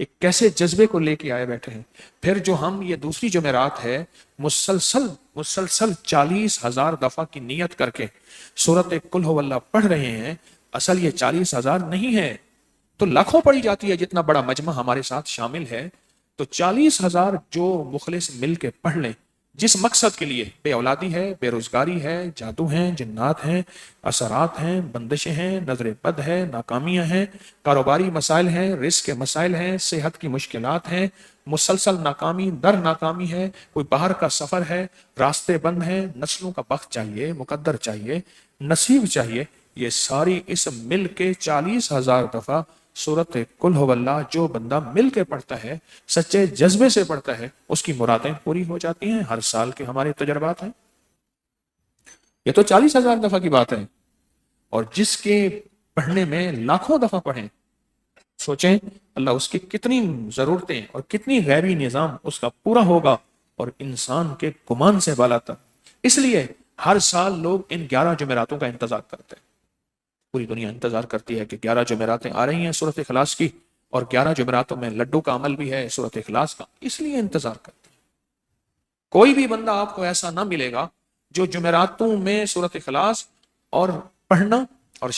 ایک کیسے جذبے کو لے کے آئے بیٹھے ہیں. پھر جو ہم یہ دوسری جمعرات ہے مسلسل 40,000 دفعہ کی نیت کر کے سورت قل ہو اللہ پڑھ رہے ہیں. اصل یہ 40,000 نہیں ہے تو لاکھوں پڑھی جاتی ہے جتنا بڑا مجمع ہمارے ساتھ شامل ہے. تو 40,000 جو مخلص مل کے پڑھ لیں جس مقصد کے لیے، بے اولادی ہے، بے روزگاری ہے، جادو ہیں، جنات ہیں، اثرات ہیں، بندشیں ہیں، نظر بد ہے، ناکامیاں ہیں، کاروباری مسائل ہیں، رزق کے مسائل ہیں، صحت کی مشکلات ہیں، مسلسل ناکامی در ناکامی ہے، کوئی باہر کا سفر ہے، راستے بند ہیں، نسلوں کا بخت چاہیے، مقدر چاہیے، نصیب چاہیے. یہ ساری اس مل کے 40,000 دفعہ سورت قل ہو اللہ جو بندہ مل کے پڑھتا ہے، سچے جذبے سے پڑھتا ہے، اس کی مرادیں پوری ہو جاتی ہیں. ہر سال کے ہمارے تجربات ہیں. یہ تو 40,000 دفعہ کی بات ہے. اور جس کے پڑھنے میں لاکھوں دفعہ پڑھیں، سوچیں اللہ اس کی کتنی ضرورتیں اور کتنی غیبی نظام اس کا پورا ہوگا اور انسان کے گمان سے بالا تر. اس لیے ہر سال لوگ ان 11 جمعراتوں کا انتظار کرتے ہیں. پوری دنیا انتظار کرتی ہے کہ 11 جمعراتیں آ رہی ہیں سورت اخلاص کی، اور 11 جمعراتوں میں لڈو کا عمل بھی ہے سورت اخلاص کا، اس لیے انتظار کرتے ہیں. کوئی بھی بندہ آپ کو ایسا نہ ملے گا جو جمعراتوں میں سورت اخلاص اور پڑھنا اور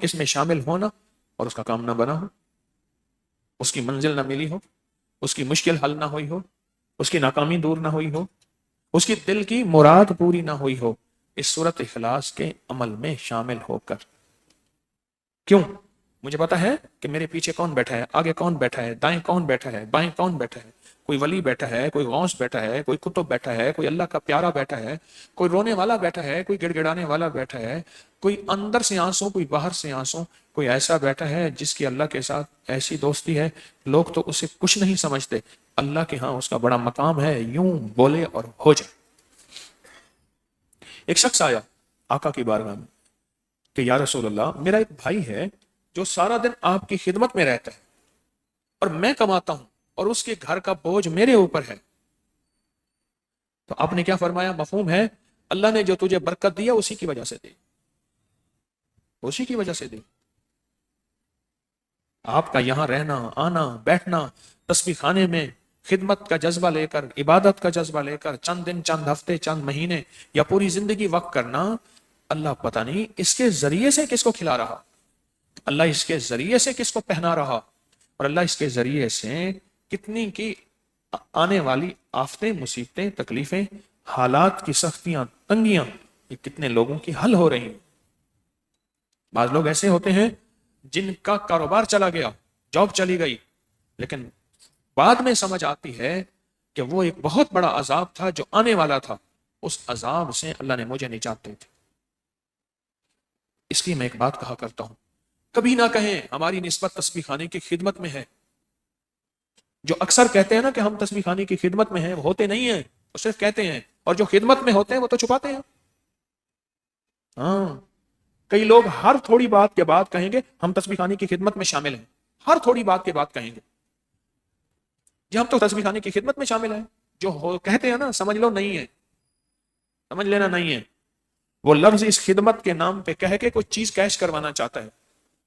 اس میں شامل ہونا اور اس کا کام نہ بنا ہو، اس کی منزل نہ ملی ہو، اس کی مشکل حل نہ ہوئی ہو، اس کی ناکامی دور نہ ہوئی ہو، اس کی دل کی مراد پوری نہ ہوئی ہو اس سورت اخلاص کے عمل میں شامل ہو کر. کیوں؟ مجھے پتا ہے کہ میرے پیچھے کون بیٹھا ہے، آگے کون بیٹھا ہے، دائیں کون بیٹھا ہے، بائیں کون بیٹھا ہے. کوئی ولی بیٹھا ہے، کوئی غوث بیٹھا ہے، کوئی کتب بیٹھا ہے، کوئی اللہ کا پیارا بیٹھا ہے، کوئی رونے والا بیٹھا ہے، کوئی گڑ گڑانے والا بیٹھا ہے، کوئی اندر سے آنسوں، کوئی باہر سے آنسوں، کوئی ایسا بیٹھا ہے جس کی اللہ کے ساتھ ایسی دوستی ہے لوگ تو اسے کچھ نہیں سمجھتے، اللہ کے ہاں اس کا بڑا مقام ہے، یوں بولے اور ہو جائے. ایک شخص آیا آقا کی بارگاہ میں کہ یا رسول اللہ، میرا ایک بھائی ہے جو سارا دن آپ کی خدمت میں رہتا ہے اور میں کماتا ہوں اور اس کے گھر کا بوجھ میرے اوپر ہے. تو آپ نے کیا فرمایا؟ مفہوم ہے اللہ نے جو تجھے برکت دیا اسی کی وجہ سے دی، اسی کی وجہ سے دی. آپ کا یہاں رہنا، آنا، بیٹھنا، تسبیح خانے میں خدمت کا جذبہ لے کر، عبادت کا جذبہ لے کر چند دن، چند ہفتے، چند مہینے یا پوری زندگی وقت کرنا، اللہ پتہ نہیں اس کے ذریعے سے کس کو کھلا رہا، اللہ اس کے ذریعے سے کس کو پہنا رہا، اور اللہ اس کے ذریعے سے کتنی کی آنے والی آفتیں، مصیبتیں، تکلیفیں، حالات کی سختیاں، تنگیاں، یہ کتنے لوگوں کی حل ہو رہی ہیں. بعض لوگ ایسے ہوتے ہیں جن کا کاروبار چلا گیا، جاب چلی گئی، لیکن بعد میں سمجھ آتی ہے کہ وہ ایک بہت بڑا عذاب تھا جو آنے والا تھا، اس عذاب سے اللہ نے مجھے نجات دی تھی. اس لیے میں ایک بات کہا کرتا ہوں، کبھی نہ کہیں ہماری نسبت تسبیح خانے کی خدمت میں ہے. جو اکثر کہتے ہیں نا کہ ہم تسبیح خانے کی خدمت میں ہیں، وہ ہوتے نہیں ہیں، وہ صرف کہتے ہیں، اور جو خدمت میں ہوتے ہیں وہ تو چھپاتے ہیں. ہاں، کئی لوگ ہر تھوڑی بات کے بعد کہیں گے ہم تسبیح خانے کی خدمت میں شامل ہیں، ہر تھوڑی بات کے بعد کہیں گے جی ہم تو تسبیح خانے کی خدمت میں شامل ہیں. جو کہتے ہیں نا سمجھ لو نہیں ہے، سمجھ لینا نہیں ہے. وہ لفظ اس خدمت کے نام پہ کہہ کے کوئی چیز کیش کروانا چاہتا ہے،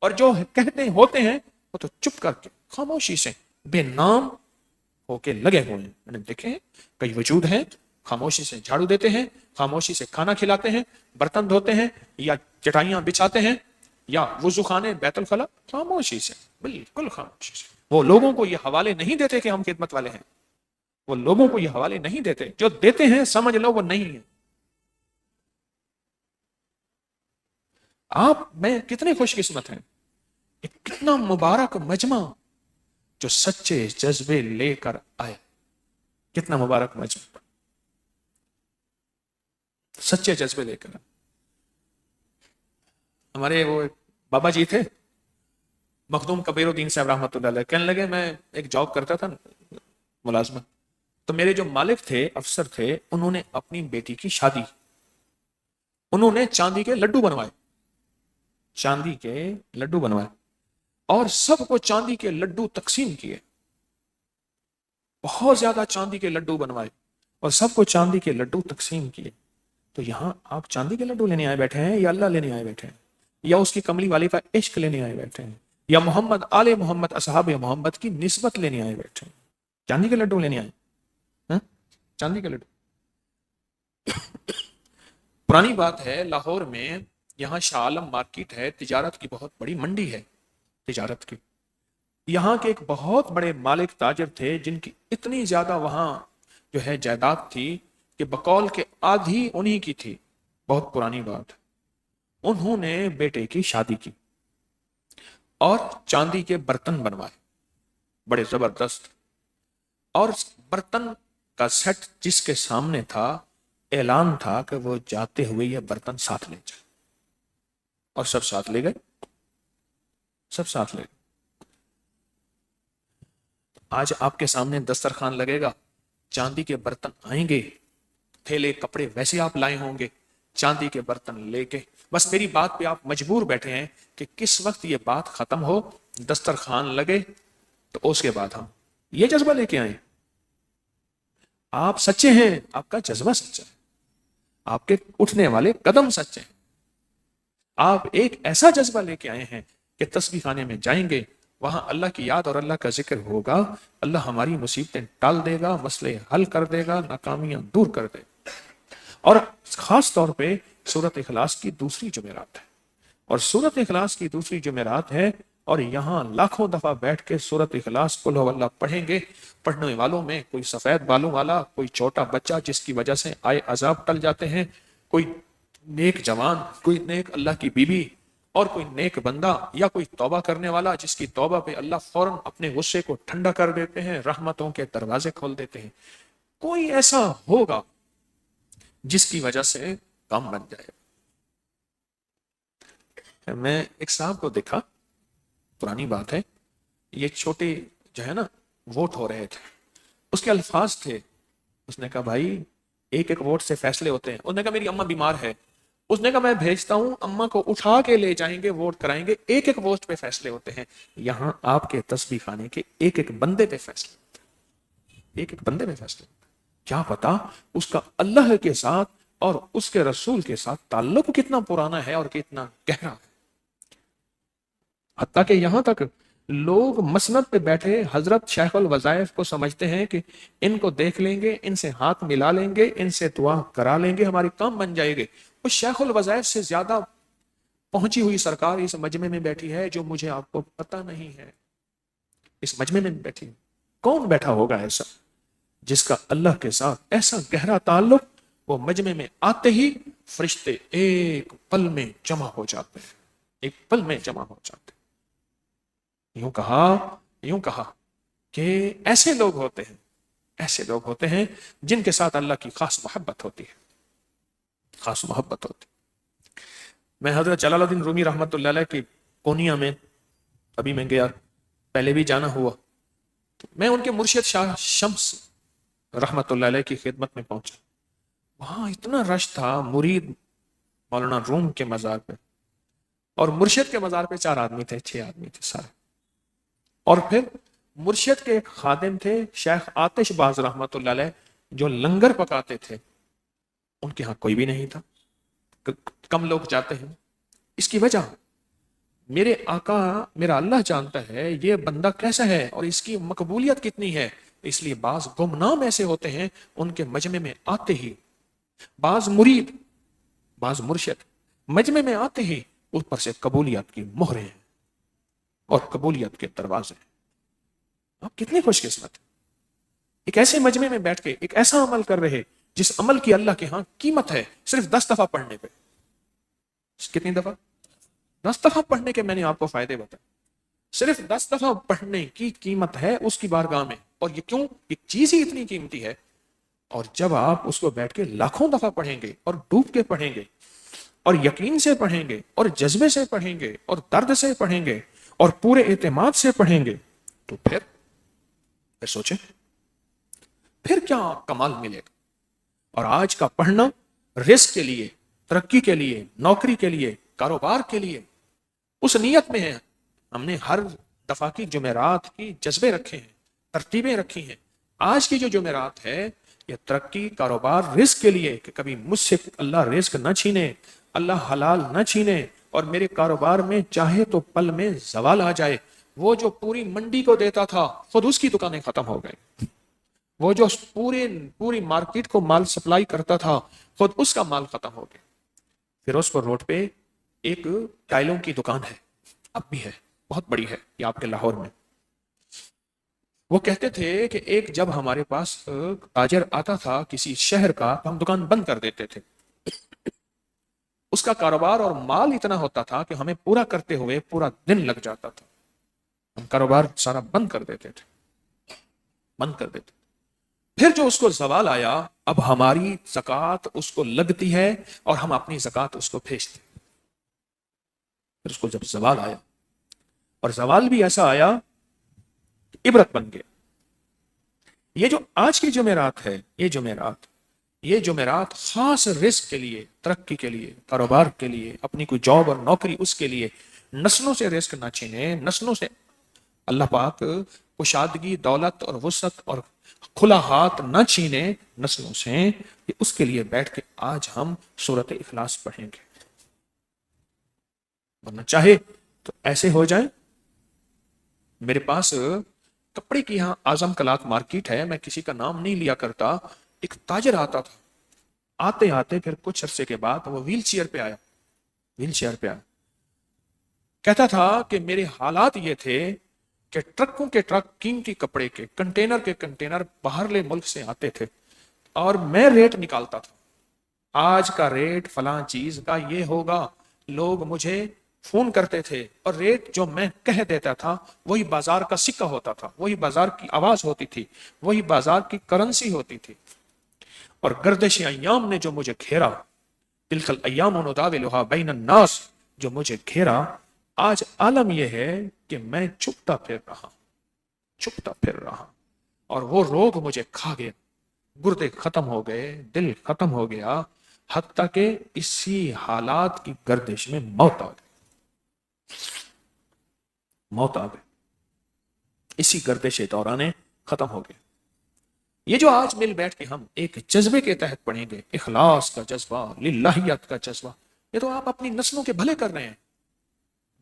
اور جو کہتے ہوتے ہیں وہ تو چپ کر کے خاموشی سے بے نام ہو کے لگے ہوئے ہیں. میں نے دیکھے کئی وجود ہیں، خاموشی سے جھاڑو دیتے ہیں، خاموشی سے کھانا کھلاتے ہیں، برتن دھوتے ہیں، یا چٹائیاں بچھاتے ہیں، یا وضو خانے، بیت الخلا، خاموشی سے، بالکل خاموشی سے. وہ لوگوں کو یہ حوالے نہیں دیتے کہ ہم خدمت والے ہیں، وہ لوگوں کو یہ حوالے نہیں دیتے، جو دیتے ہیں سمجھ لو وہ نہیں ہے. آپ میں کتنے خوش قسمت ہیں، کتنا مبارک مجمع جو سچے جذبے لے کر آئے، کتنا مبارک مجمع سچے جذبے لے کر. ہمارے وہ بابا جی تھے مخدوم کبیر الدین صاحب رحمۃ اللہ علیہ، کہنے لگے میں ایک جاب کرتا تھا ملازمت، تو میرے جو مالک تھے، افسر تھے، انہوں نے اپنی بیٹی کی شادی، انہوں نے چاندی کے لڈو بنوائے، چاندی کے لڈو بنوائے اور سب کو چاندی کے لڈو تقسیم کیے، بہت زیادہ چاندی کے لڈو بنوائے اور سب کو چاندی کے لڈو تقسیم کیے. تو یہاں آپ چاندی کے لڈو لینے آئے بیٹھے ہیں یا اللہ لینے آئے بیٹھے ہیں، یا اس کی کملی والی کا عشق لینے آئے بیٹھے ہیں، یا محمد آل محمد اصحاب محمد کی نسبت لینے آئے بیٹھے ہیں؟ چاندی کے لڈو لینے آئے؟ ہاں؟ چاندی کے لڈو؟ پرانی بات ہے، لاہور میں یہاں شاہ عالم مارکیٹ ہے، تجارت کی بہت بڑی منڈی ہے تجارت کی. یہاں کے ایک بہت بڑے مالک تاجر تھے جن کی اتنی زیادہ وہاں جو ہے جائیداد تھی کہ بقول کے آدھی انہی کی تھی. بہت پرانی بات. انہوں نے بیٹے کی شادی کی اور چاندی کے برتن بنوائے بڑے زبردست، اور برتن کا سیٹ جس کے سامنے تھا اعلان تھا کہ وہ جاتے ہوئے یہ برتن ساتھ لے جائے، اور سب ساتھ لے گئے، سب ساتھ لے گئے. آج آپ کے سامنے دسترخوان لگے گا، چاندی کے برتن آئیں گے، تھیلے کپڑے ویسے آپ لائے ہوں گے، چاندی کے برتن لے کے. بس میری بات پہ آپ مجبور بیٹھے ہیں کہ کس وقت یہ بات ختم ہو، دسترخوان لگے، تو اس کے بعد ہم یہ جذبہ لے کے آئیں. آپ سچے ہیں، آپ کا جذبہ سچا ہے، آپ کے اٹھنے والے قدم سچے ہیں. آپ ایک ایسا جذبہ لے کے آئے ہیں کہ تسبیح خانے میں جائیں گے، وہاں اللہ کی یاد اور اللہ کا ذکر ہوگا، اللہ ہماری مصیبتیں ٹال دے گا، مسئلے حل کر دے گا، ناکامیاں دور کر دے گا. اور خاص طور پہ سورۃ اخلاص کی دوسری جمعرات ہے، اور سورۃ اخلاص کی دوسری جمعرات ہے، اور یہاں لاکھوں دفعہ بیٹھ کے سورۃ اخلاص قل ہو اللہ پڑھیں گے. پڑھنے والوں میں کوئی سفید بالوں والا، کوئی چھوٹا بچہ جس کی وجہ سے آئے عذاب ٹل جاتے ہیں، کوئی نیک جوان، کوئی نیک اللہ کی بیوی، اور کوئی نیک بندہ، یا کوئی توبہ کرنے والا جس کی توبہ پہ اللہ فوراً اپنے غصے کو ٹھنڈا کر دیتے ہیں، رحمتوں کے دروازے کھول دیتے ہیں. کوئی ایسا ہوگا جس کی وجہ سے کام بن جائے. میں ایک صاحب کو دیکھا، پرانی بات ہے، یہ چھوٹے جو ہے نا ووٹ ہو رہے تھے، اس کے الفاظ تھے، اس نے کہا بھائی ایک ایک ووٹ سے فیصلے ہوتے ہیں. اس نے کہا میری اماں بیمار ہے، اس نے کہا میں بھیجتا ہوں، اماں کو اٹھا کے لے جائیں گے، ووٹ کرائیں گے، ایک ایک ووٹ پہ فیصلے ہوتے ہیں. یہاں آپ کے تسبیح خانے کے ایک ایک بندے پہ فیصلے ہوتے ہیں، ایک ایک بندے پہ فیصلے ہوتے ہیں. کیا پتا اس کا اللہ کے ساتھ اور اس کے رسول کے ساتھ تعلق کتنا پرانا ہے اور کتنا گہرا ہے. حتیٰ کہ یہاں تک لوگ مسند پہ بیٹھے حضرت شیخ الوظائف کو سمجھتے ہیں کہ ان کو دیکھ لیں گے، ان سے ہاتھ ملا لیں گے، ان سے دعا کرا لیں گے، ہماری کام بن جائے گے. اس شیخ الوظائف سے زیادہ پہنچی ہوئی سرکار اس مجمع میں بیٹھی ہے جو مجھے آپ کو پتہ نہیں ہے. اس مجمع میں بیٹھی ہے. کون بیٹھا ہوگا ایسا جس کا اللہ کے ساتھ ایسا گہرا تعلق؟ وہ مجمع میں آتے ہی فرشتے ایک پل میں جمع ہو جاتے ہیں، ایک پل میں جمع ہو جاتے ہیں. یوں کہا کہ ایسے لوگ ہوتے ہیں جن کے ساتھ اللہ کی خاص محبت ہوتی ہے، خاص محبت ہوتی. میں حضرت جلال الدین رومی رحمت اللہ علیہ کی کونیا میں ابھی میں گیا، پہلے بھی جانا ہوا، میں ان کے مرشد شاہ شمس رحمت اللہ علیہ کی خدمت میں پہنچا. وہاں اتنا رش تھا، مرید مولانا روم کے مزار پہ، اور مرشد کے مزار پہ 4 آدمی تھے، 6 آدمی تھے سارے. اور پھر مرشد کے ایک خادم تھے شیخ آتش باز رحمت اللہ علیہ، جو لنگر پکاتے تھے، ان کے ہاں کوئی بھی نہیں تھا. کم لوگ جاتے ہیں. اس کی وجہ میرے آقا، میرا اللہ جانتا ہے یہ بندہ کیسا ہے اور اس کی مقبولیت کتنی ہے. اس لیے بعض گمنام ایسے ہوتے ہیں، ان کے مجمع میں آتے ہی بعض مرید، بعض مرشد مجمع میں آتے ہی اوپر سے قبولیت کی مہریں ہیں اور قبولیت کے دروازے ہیں. آپ کتنے خوش قسمت ہیں ایک ایسے مجمع میں بیٹھ کے ایک ایسا عمل کر رہے جس عمل کی اللہ کے ہاں قیمت ہے صرف 10 دفعہ پڑھنے پہ. کتنی دفعہ؟ 10 دفعہ پڑھنے کے میں نے آپ کو فائدے بتائے. صرف 10 دفعہ پڑھنے کی قیمت ہے اس کی بارگاہ میں. اور یہ کیوں؟ یہ چیز ہی اتنی قیمتی ہے. اور جب آپ اس کو بیٹھ کے لاکھوں دفعہ پڑھیں گے اور ڈوب کے پڑھیں گے اور یقین سے پڑھیں گے اور جذبے سے پڑھیں گے اور درد سے پڑھیں گے اور پورے اعتماد سے پڑھیں گے، تو پھر سوچیں پھر کیا کمال ملے گا. اور آج کا پڑھنا رزق کے لیے، ترقی کے لیے، نوکری کے لیے، کاروبار کے لیے، اس نیت میں ہے. ہم نے ہر دفعہ کی جمعرات کی جذبے رکھے ہیں، ترتیبیں رکھی ہیں. آج کی جو جمعرات ہے یہ ترقی، کاروبار، رزق کے لیے، کہ کبھی مجھ سے اللہ رزق نہ چھینے، اللہ حلال نہ چھینے، اور میرے کاروبار میں چاہے تو پل میں زوال آ جائے. وہ جو پوری منڈی کو دیتا تھا خود اس کی دکانیں ختم ہو گئی. وہ جو پوری مارکیٹ کو مال سپلائی کرتا تھا خود اس کا مال ختم ہو گیا. فیروز روڈ پہ ایک ٹائلوں کی دکان ہے, اب بھی ہے, بہت بڑی ہے, یہ آپ کے لاہور میں. وہ کہتے تھے کہ ایک جب ہمارے پاس تاجر آتا تھا کسی شہر کا تو ہم دکان بند کر دیتے تھے. اس کا کاروبار اور مال اتنا ہوتا تھا کہ ہمیں پورا کرتے ہوئے پورا دن لگ جاتا تھا. ہم کاروبار سارا بند کر دیتے تھے, بند کر دیتے. پھر جو اس کو زوال آیا, اب ہماری زکوٰۃ اس کو لگتی ہے اور ہم اپنی زکوٰۃ اس کو بھیجتے. پھر اس کو جب زوال آیا, اور زوال بھی ایسا آیا کہ عبرت بن گیا. یہ جو آج کی جمعرات ہے, یہ جمعرات خاص رزق کے لیے, ترقی کے لیے, کاروبار کے لیے, اپنی کوئی جاب اور نوکری, اس کے لیے. نسلوں سے رزق نہ چھینے, نسلوں سے اللہ پاک کشادگی, دولت اور وسعت اور کھلا ہاتھ نہ چھینے نسلوں سے. یہ اس کے لیے بیٹھ کے آج ہم سورت اخلاص پڑھیں گے, ورنہ چاہے تو ایسے ہو جائیں. میرے پاس کپڑے کی یہاں اعظم کلات مارکیٹ ہے, میں کسی کا نام نہیں لیا کرتا. ایک تاجر آتا تھا, آتے آتے پھر کچھ عرصے کے بعد وہ ویل چیئر پہ آیا. کہتا تھا کہ میرے حالات یہ تھے کہ ٹرکوں کے ٹرک قیمتی کپڑے کے کنٹینر باہرلے ملک سے آتے تھے, اور میں ریٹ نکالتا تھا. آج کا ریٹ فلاں چیز کا یہ ہوگا. لوگ مجھے فون کرتے تھے اور ریٹ جو میں کہہ دیتا تھا وہی بازار کا سکہ ہوتا تھا, وہی بازار کی آواز ہوتی تھی, وہی بازار کی کرنسی ہوتی تھی. اور گردش ایام نے جو مجھے گھیرا, تلک الایام نداولها بین الناس, جو مجھے گھیرا, آج عالم یہ ہے کہ میں چھپتا پھر رہا, اور وہ روگ مجھے کھا گیا. گردے ختم ہو گئے, دل ختم ہو گیا, حتیٰ کہ اسی حالات کی گردش میں موت آ گئی. اسی گردش دورانے ختم ہو گئے. یہ جو آج مل بیٹھ کے ہم ایک جذبے کے تحت پڑھیں گے, اخلاص کا جذبہ, للہیت کا جذبہ, یہ تو آپ اپنی نسلوں کے بھلے کر رہے ہیں.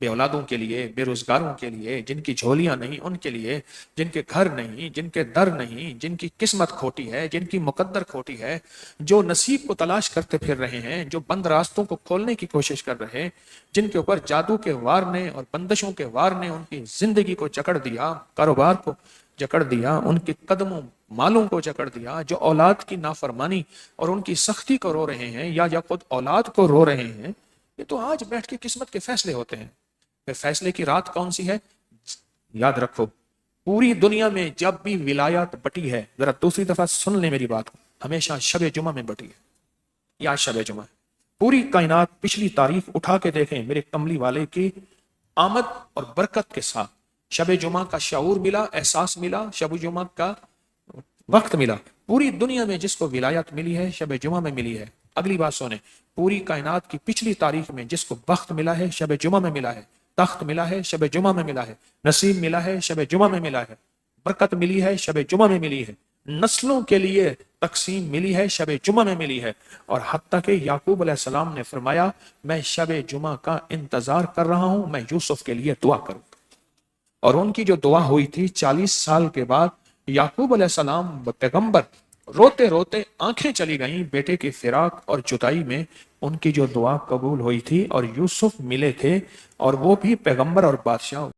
بے اولادوں کے لیے, بے روزگاروں کے لیے, جن کی جھولیاں نہیں ان کے لیے, جن کے گھر نہیں, جن کے در نہیں, جن کی قسمت کھوٹی ہے, جن کی مقدر کھوٹی ہے, جو نصیب کو تلاش کرتے پھر رہے ہیں, جو بند راستوں کو کھولنے کی کوشش کر رہے ہیں, جن کے اوپر جادو کے وار نے اور بندشوں کے وار نے ان کی زندگی کو جکڑ دیا, کاروبار کو جکڑ دیا, ان کے قدموں مالوں کو جکڑ دیا, جو اولاد کی نافرمانی اور ان کی سختی کو رو رہے ہیں یا خود اولاد کو رو رہے ہیں. یہ تو آج بیٹھ کے قسمت کے فیصلے ہوتے ہیں. پھر فیصلے کی رات کون سی ہے؟ یاد رکھو, پوری دنیا میں جب بھی ولایات بٹی ہے, ذرا دوسری دفعہ سن لیں میری بات کو, ہمیشہ شب جمعہ میں بٹی ہے. یا شب جمعہ, پوری کائنات پچھلی تاریخ اٹھا کے دیکھیں, میرے کملی والے کی آمد اور برکت کے ساتھ شب جمعہ کا شعور ملا, احساس ملا, شب جمعہ کا وقت ملا. پوری دنیا میں جس کو ولایت ملی ہے شب جمعہ میں ملی ہے. اگلی بات سنیں, پوری کائنات کی پچھلی تاریخ میں جس کو بخت ملا ہے شب جمعہ میں ملا ہے, تخت ملا ہے شب جمعہ میں ملا ہے, نصیب ملا ہے شب جمعہ میں ملا ہے, برکت ملی ہے شب جمعہ میں ملی ہے, نسلوں کے لیے تقسیم ملی ہے شب جمعہ میں ملی ہے. اور حتیٰ کہ یعقوب علیہ السلام نے فرمایا میں شب جمعہ کا انتظار کر رہا ہوں, میں یوسف کے لیے دعا کروں. اور ان کی جو دعا ہوئی تھی 40 سال کے بعد, یعقوب علیہ السلام پیغمبر روتے روتے آنکھیں چلی گئیں بیٹے کی فراق اور جدائی میں. ان کی جو دعا قبول ہوئی تھی اور یوسف ملے تھے, اور وہ بھی پیغمبر اور بادشاہ.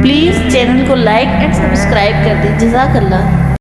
پلیز چینل کو لائک اینڈ سبسکرائب کر دیں. جزاک اللہ.